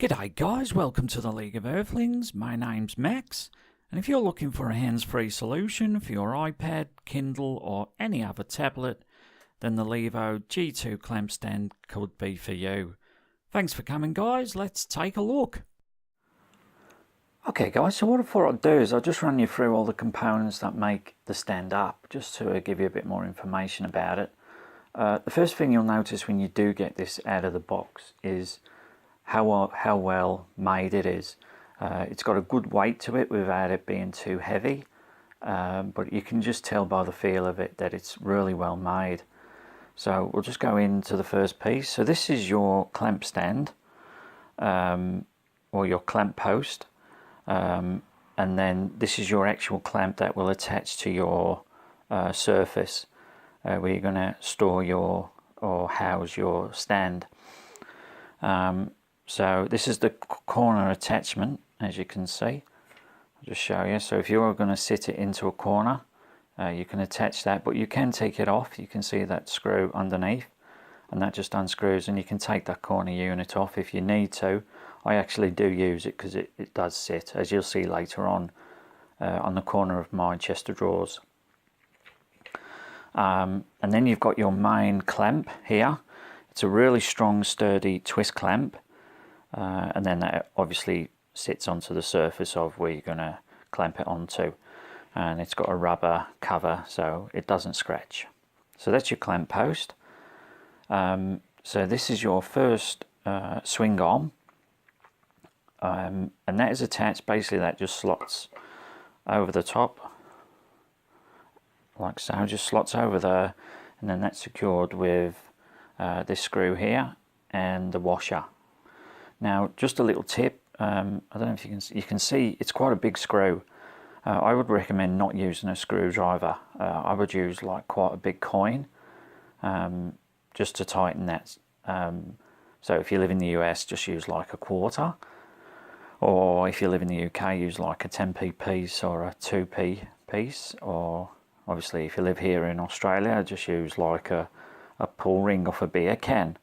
G'day guys, welcome to the League of Earthlings. My name's Max, and if you're looking for a hands-free solution for your iPad, Kindle or any other tablet, then the Levo G2 clamp stand could be for you. Thanks for coming guys, let's take a look. Okay guys, so what I thought I'd do is I'll just run you through all the components that make the stand up, just to give you a bit more information about it. The first thing you'll notice when you do get this out of the box is how well made it is. It's got a good weight to it without it being too heavy, but you can just tell by the feel of it that it's really well made. So we'll just go into the first piece. So this is your clamp stand, or your clamp post, and then this is your actual clamp that will attach to your surface where you're going to store your or house your stand. So this is the corner attachment, as you can see. I'll just show you. So if you're going to sit it into a corner, you can attach that, but you can take it off. You can see that screw underneath, and that just unscrews, and you can take that corner unit off if you need to. I actually do use it because it does sit, as you'll see later on the corner of my chest of drawers. And then you've got your main clamp here. It's a really strong, sturdy twist clamp. And then that obviously sits onto the surface of where you're going to clamp it onto, and it's got a rubber cover so it doesn't scratch. So that's your clamp post. So this is your first swing arm, and that is attached, basically that just slots over the top like so, just slots over there, and then that's secured with this screw here and the washer. Now, just a little tip, I don't know if you can see it's quite a big screw. I would recommend not using a screwdriver. I would use like quite a big coin just to tighten that. So if you live in the US, just use like a quarter, or if you live in the UK, use like a 10p piece or a 2p piece, or obviously if you live here in Australia, just use like a pull ring off a beer can.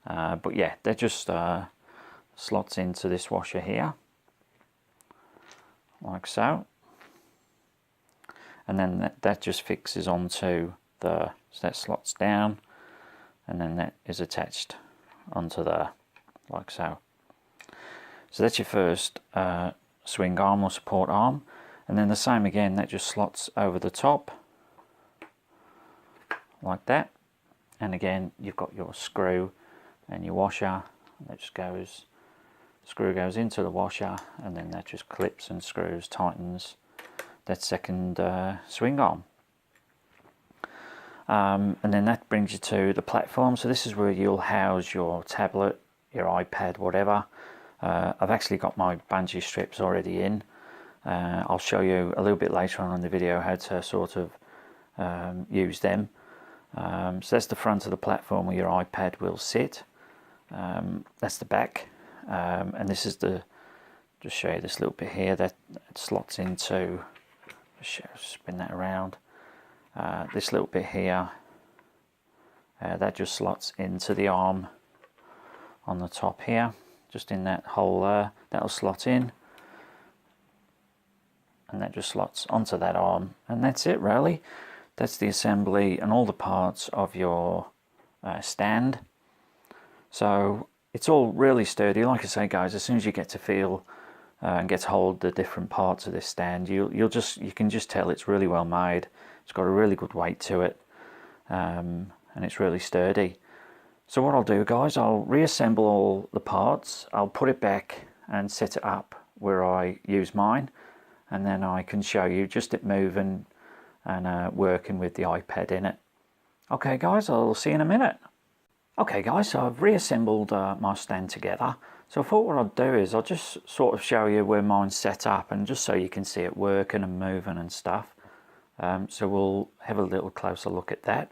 But yeah, they're just slots into this washer here, like so, and then that just fixes onto so that slots down, and then that is attached onto there, like so. So that's your first swing arm or support arm, and then the same again, that just slots over the top, like that, and again you've got your screw and your washer, that just goes. Screw goes into the washer, and then that just clips and screws, tightens that second swing arm. And then that brings you to the platform. So this is where you'll house your tablet, your iPad, whatever. I've actually got my bungee strips already in. I'll show you a little bit later on in the video how to sort of use them. So that's the front of the platform where your iPad will sit. That's the back. And this is just show you this little bit here that slots into, spin that around, this little bit here, that just slots into the arm on the top here, just in that hole there, that'll slot in, and that just slots onto that arm, and that's it really. That's the assembly and all the parts of your stand. So it's all really sturdy. Like I say guys, as soon as you get to feel and get to hold the different parts of this stand, you can just tell it's really well made. It's got a really good weight to it, and it's really sturdy. So what I'll do guys, I'll reassemble all the parts, I'll put it back and set it up where I use mine, and then I can show you just it moving and working with the iPad in it. Okay guys, I'll see you in a minute. Okay guys, so I've reassembled my stand together. So I thought what I'd do is I'll just sort of show you where mine's set up, and just so you can see it working and moving and stuff. So we'll have a little closer look at that.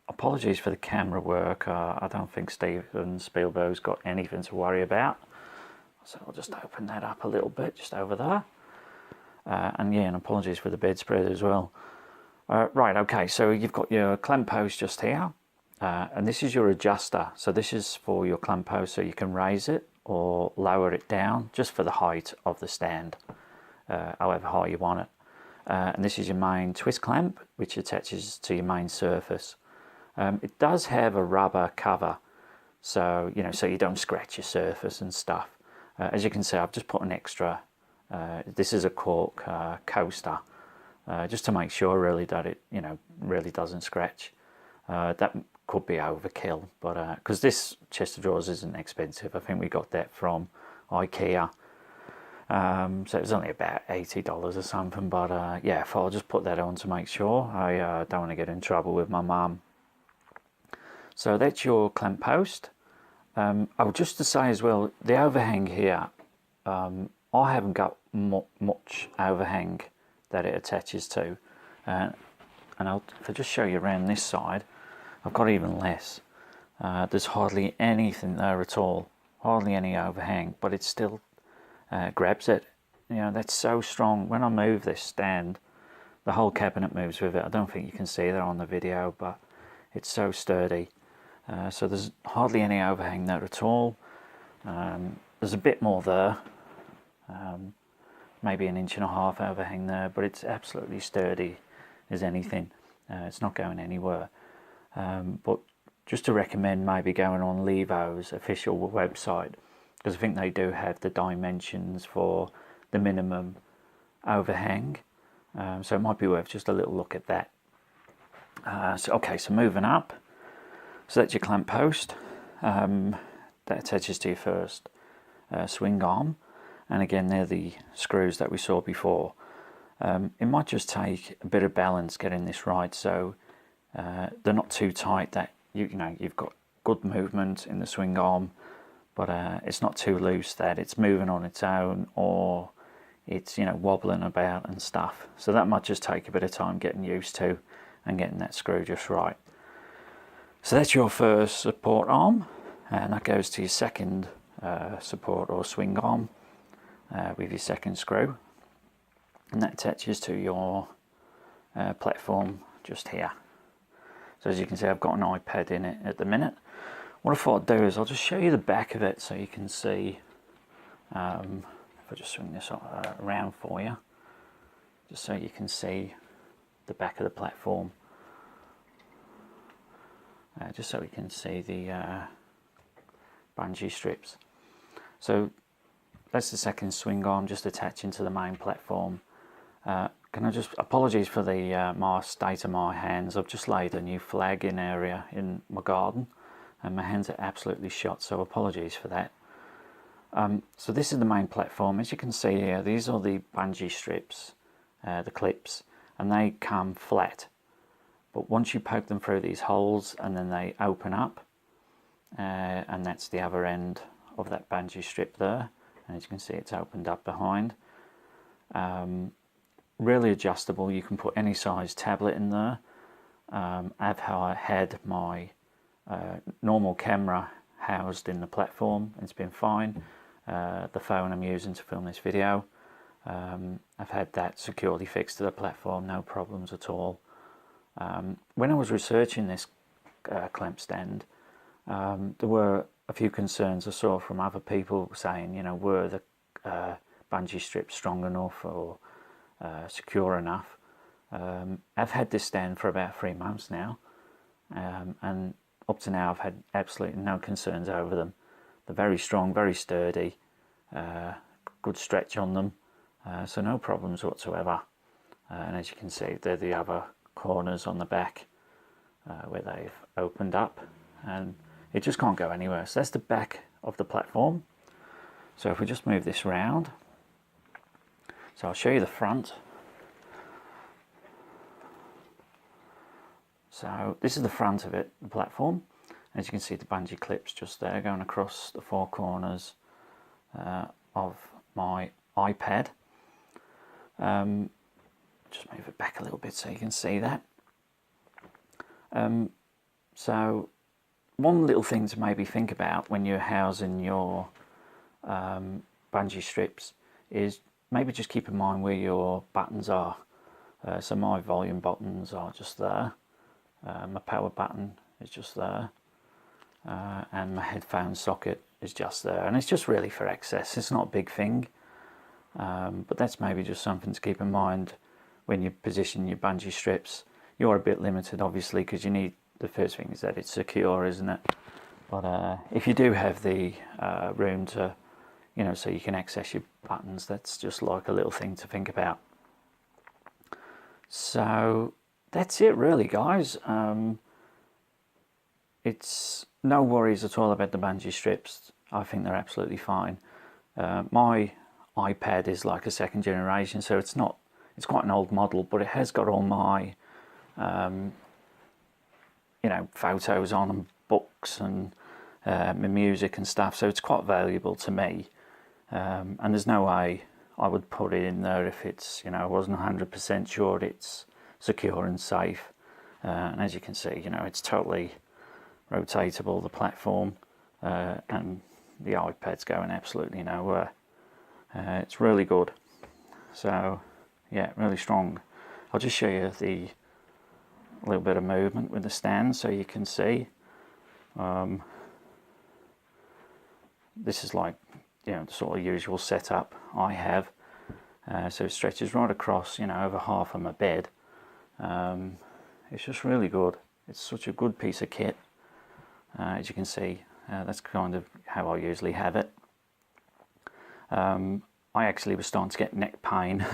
Apologies for the camera work. I don't think Steven Spielberg's got anything to worry about. So I'll just open that up a little bit, just over there. And yeah, and apologies for the bedspread as well. Right, okay, so you've got your clamp post just here. And this is your adjuster. So this is for your clamp post, so you can raise it or lower it down just for the height of the stand, however high you want it. And this is your main twist clamp, which attaches to your main surface. It does have a rubber cover, so so you don't scratch your surface and stuff. As you can see, I've just put an extra, this is a cork coaster, just to make sure really that it really doesn't scratch. That could be overkill, but because this chest of drawers isn't expensive, I think we got that from IKEA, so it was only about $80 or something. But yeah, I'll just put that on to make sure I don't want to get in trouble with my mum. So that's your clamp post. Oh, just to say as well, the overhang here, I haven't got much overhang that it attaches to, and if I just show you around this side, I've got even less. There's hardly anything there at all, hardly any overhang, but it still grabs it. That's so strong. When I move this stand, the whole cabinet moves with it. I don't think you can see that on the video, but it's so sturdy. So there's hardly any overhang there at all. There's a bit more there, maybe 1.5 inches overhang there, but it's absolutely sturdy as anything. It's not going anywhere. But just to recommend maybe going on Levo's official website, because I think they do have the dimensions for the minimum overhang, so it might be worth just a little look at that. So moving up, so that's your clamp post, that attaches to your first swing arm, and again they're the screws that we saw before. It might just take a bit of balance getting this right, so they're not too tight that you've got good movement in the swing arm, but it's not too loose that it's moving on its own, or it's wobbling about and stuff. So that might just take a bit of time getting used to and getting that screw just right. So that's your first support arm, and that goes to your second support or swing arm with your second screw, and that attaches to your platform just here. So as you can see, I've got an iPad in it at the minute. What I thought I'd do is I'll just show you the back of it so you can see, if I just swing this around for you, just so you can see the back of the platform, just so we can see the bungee strips. So that's the second swing arm just attaching to the main platform. Can I just, apologies for the state of my hands. I've just laid a new flagging area in my garden and my hands are absolutely shot, so apologies for that. So this is the main platform. As you can see here, these are the bungee strips, the clips, and they come flat. But once you poke them through these holes and then they open up, and that's the other end of that bungee strip there, and as you can see it's opened up behind. Really adjustable, you can put any size tablet in there. I've had my normal camera housed in the platform, it's been fine. The phone I'm using to film this video, I've had that securely fixed to the platform, no problems at all. When I was researching this clamp stand, there were a few concerns I saw from other people saying, were the bungee strips strong enough or secure enough. I've had this stand for about 3 months now, and up to now I've had absolutely no concerns over them. They're very strong, very sturdy, good stretch on them, so no problems whatsoever. And as you can see, they're the other corners on the back where they've opened up, and it just can't go anywhere. So that's the back of the platform. So if we just move this round, so I'll show you the front. So this is the front of it, the platform. As you can see, the bungee clips just there going across the 4 corners of my iPad. Just move it back a little bit so you can see that. So one little thing to maybe think about when you're housing your bungee strips is maybe just keep in mind where your buttons are. So my volume buttons are just there, my power button is just there, and my headphone socket is just there, and it's just really for access. It's not a big thing, but that's maybe just something to keep in mind when you position your bungee strips. You're a bit limited, obviously, because you need, the first thing is that it's secure, isn't it? But if you do have the room to, you know, so you can access your buttons, that's just like a little thing to think about. So that's it really, guys. It's no worries at all about the bungee strips. I think they're absolutely fine. My iPad is like a second generation, so it's quite an old model, but it has got all my you know, photos on and books and my music and stuff, so it's quite valuable to me. And there's no way I would put it in there if it's, you know, I wasn't 100% sure it's secure and safe. And as you can see, you know, it's totally rotatable, the platform, and the iPad's going absolutely nowhere. It's really good. So yeah, really strong. I'll just show you the little bit of movement with the stand so you can see. This is like, you know, the sort of usual setup I have. So it stretches right across, you know, over half of my bed. It's just really good. It's such a good piece of kit. As you can see, that's kind of how I usually have it. I actually was starting to get neck pain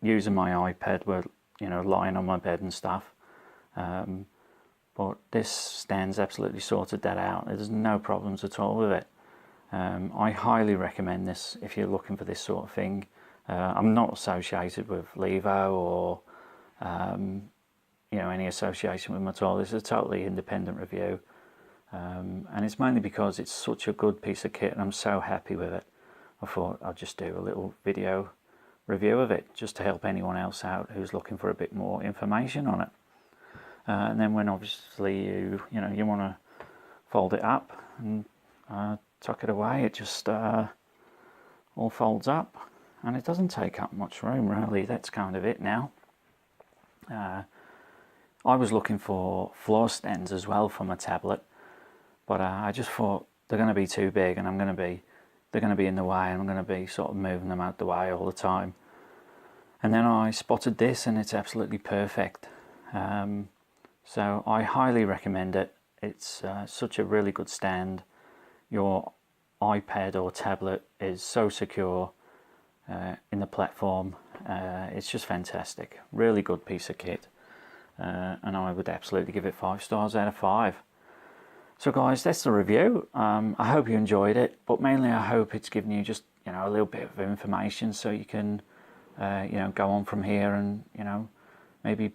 using my iPad, where, you know, lying on my bed and stuff. But this stand's absolutely sorted that out. There's no problems at all with it. I highly recommend this if you're looking for this sort of thing. I'm not associated with Levo or you know, any association with them at all. This is a totally independent review, and it's mainly because it's such a good piece of kit and I'm so happy with it. I thought I'd just do a little video review of it just to help anyone else out who's looking for a bit more information on it. And then when obviously you know you want to fold it up and tuck it away, it just all folds up, and it doesn't take up much room really. That's kind of it now. I was looking for floor stands as well for my tablet, but I just thought they're going to be too big, and they're going to be in the way, and I'm going to be sort of moving them out the way all the time. And then I spotted this, and it's absolutely perfect. So I highly recommend it. It's such a really good stand. Your iPad or tablet is so secure in the platform. It's just fantastic. Really good piece of kit. And I would absolutely give it 5 stars out of 5. So guys, that's the review. I hope you enjoyed it, but mainly I hope it's given you just, you know, a little bit of information so you can you know, go on from here and, you know, maybe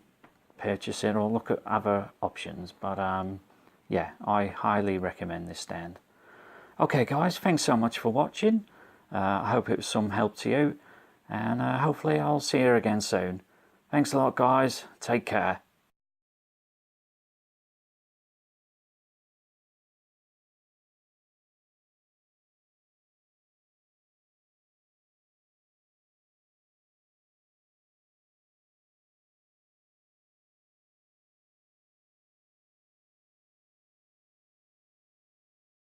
purchase it or look at other options. But yeah, I highly recommend this stand. Okay guys, thanks so much for watching. I hope it was some help to you, and hopefully I'll see you again soon. Thanks a lot guys, take care.